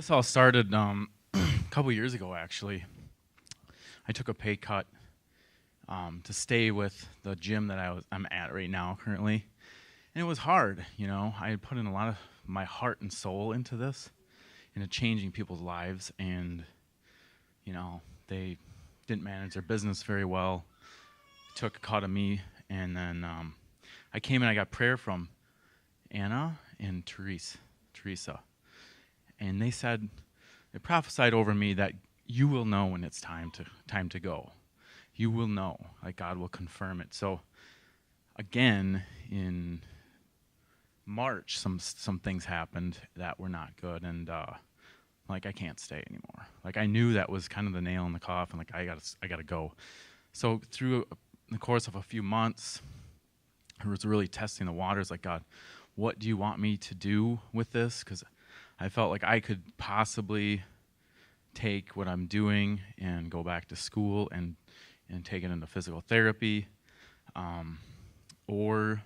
This all started a couple years ago, actually. I took a pay cut to stay with the gym that I'm at right now currently. And it was hard, you know. I had put in a lot of my heart and soul into this, into changing people's lives. And, you know, they didn't manage their business very well. Took a cut of me. And then I came and I got prayer from Anna and Teresa. And they prophesied over me that you will know when it's time to go. You will know, like God will confirm it. So again, in March, some things happened that were not good, and like I can't stay anymore. Like I knew that was kind of the nail in the coffin. Like I gotta go. So through the course of a few months, I was really testing the waters. Like, God, what do you want me to do with this? Because I felt like I could possibly take what I'm doing and go back to school and take it into physical therapy, or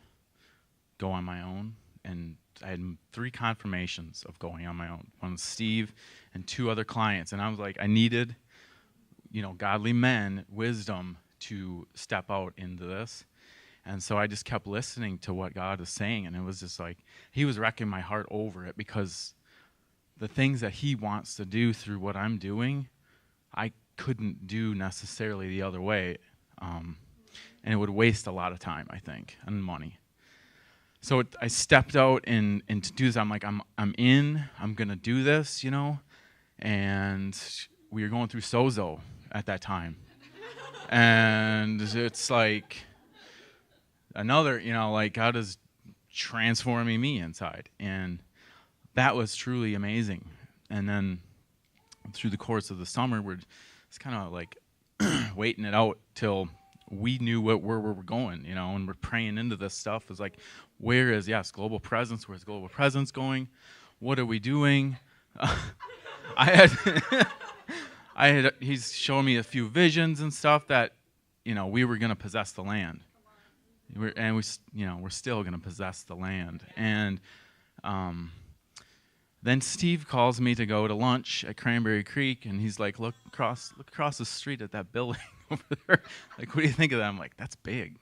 go on my own. And I had 3 confirmations of going on my own. One was Steve and 2 other clients. And I was like, I needed, godly men, wisdom to step out into this. And so I just kept listening to what God was saying. And it was just like, he was wrecking my heart over it, because the things that he wants to do through what I'm doing, I couldn't do necessarily the other way. And it would waste a lot of time, I think, and money. So I stepped out and to do this. I'm like, I'm going to do this, And we were going through Sozo at that time. And it's like another, like God is transforming me inside. And that was truly amazing. And then through the course of the summer, it's kind of like waiting it out till we knew where we were going, and we're praying into this stuff. It's like, global presence? Where's global presence going? What are we doing? He's showing me a few visions and stuff that, we were going to possess the land. We're still going to possess the land. And then Steve calls me to go to lunch at Cranberry Creek, and he's like, look across the street at that building over there. Like, what do you think of that? I'm like, that's big.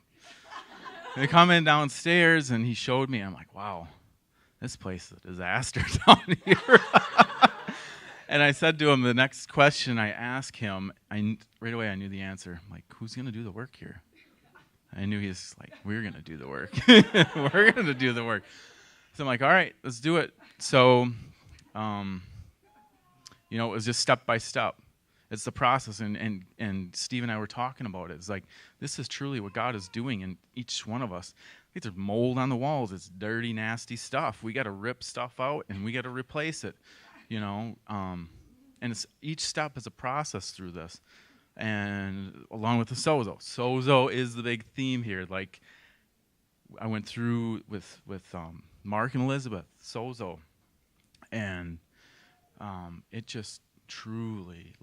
And they come in downstairs, and he showed me. I'm like, wow, this place is a disaster down here. And I said to him, the next question I asked him, right away I knew the answer. I'm like, who's going to do the work here? I knew he's like, we're going to do the work. We're going to do the work. So I'm like, all right, let's do it. So, it was just step by step. It's the process, and Steve and I were talking about it. It's like, this is truly what God is doing in each one of us. There's mold on the walls. It's dirty, nasty stuff. We got to rip stuff out, and we got to replace it, And each step is a process through this. And along with the Sozo. Sozo is the big theme here. Like, I went through with Mark and Elizabeth, Sozo, and it just truly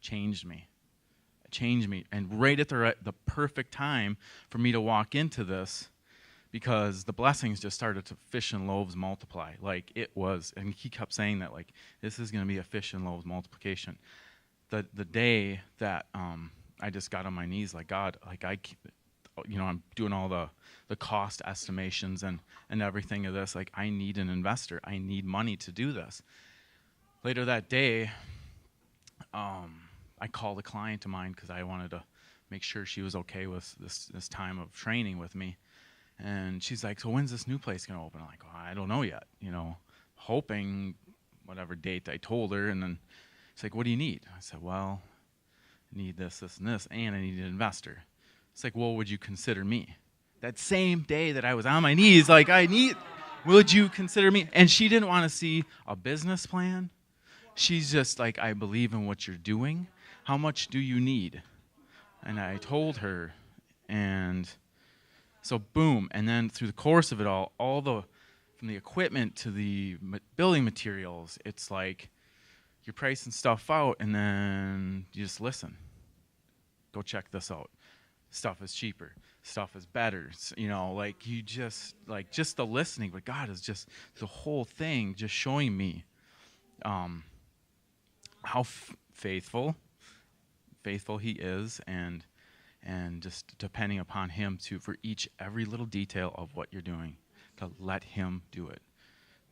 changed me, and right at the perfect time for me to walk into this, because the blessings just started to fish and loaves multiply. Like it was, and he kept saying that, like, this is going to be a fish and loaves multiplication. The day that I just got on my knees, like, God, like I'm doing all the cost estimations and everything of this. Like, I need an investor. I need money to do this. Later that day, I called a client of mine because I wanted to make sure she was okay with this time of training with me. And she's like, so when's this new place going to open? I'm like, well, I don't know yet, hoping whatever date I told her. And then she's like, what do you need? I said, well, I need this, and this, and I need an investor. It's like, well, would you consider me? That same day that I was on my knees, like, would you consider me? And she didn't want to see a business plan. She's just like, I believe in what you're doing. How much do you need? And I told her, and so boom. And then through the course of it all from the equipment to the building materials, it's like you're pricing stuff out, and then you just listen. Go check this out. Stuff is cheaper. Stuff is better. Just the listening. But God is just the whole thing, just showing me how faithful he is, and just depending upon him for every little detail of what you're doing, to let him do it,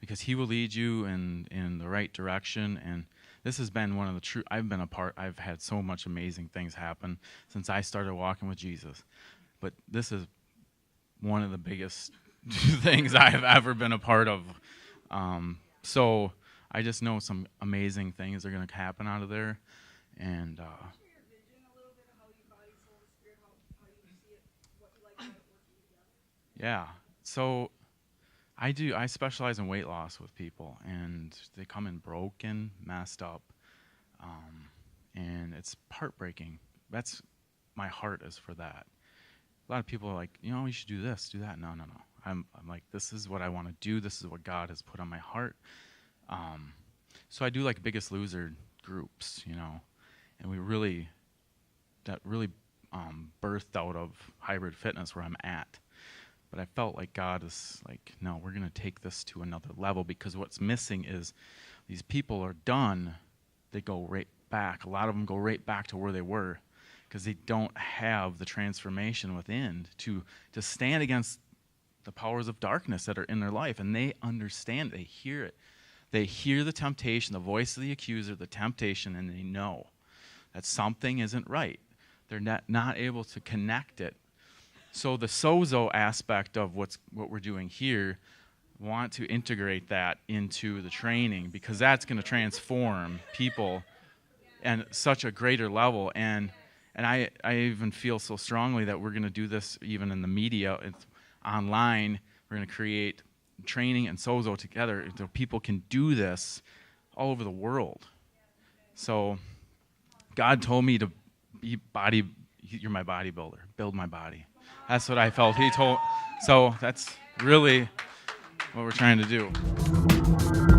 because he will lead you in the right direction. And this has been one of the I've had so much amazing things happen since I started walking with Jesus, but this is one of the biggest things I have ever been a part of. So I just know some amazing things are going to happen out of there. And yeah, so I specialize in weight loss with people, and they come in broken, messed up, and it's heartbreaking. That's my heart is for that. A lot of people are like, you should do this, do that. No. I'm like, this is what I want to do. This is what God has put on my heart. So I do like Biggest Loser groups, and that really birthed out of Hybrid Fitness where I'm at. But I felt like God is like, no, we're going to take this to another level, because what's missing is these people are done. They go right back. A lot of them go right back to where they were, because they don't have the transformation within to stand against the powers of darkness that are in their life. And they understand, they hear it. They hear the temptation, the voice of the accuser, the temptation, and they know that something isn't right. They're not able to connect it. So the sozo aspect of what we're doing here, want to integrate that into the training, because that's going to transform people and such a greater level. And I even feel so strongly that we're going to do this even in the media. It's online. We're going to create training and sozo together so people can do this all over the world. So God told me to you're my bodybuilder, build my body. That's what I felt. So that's really what we're trying to do.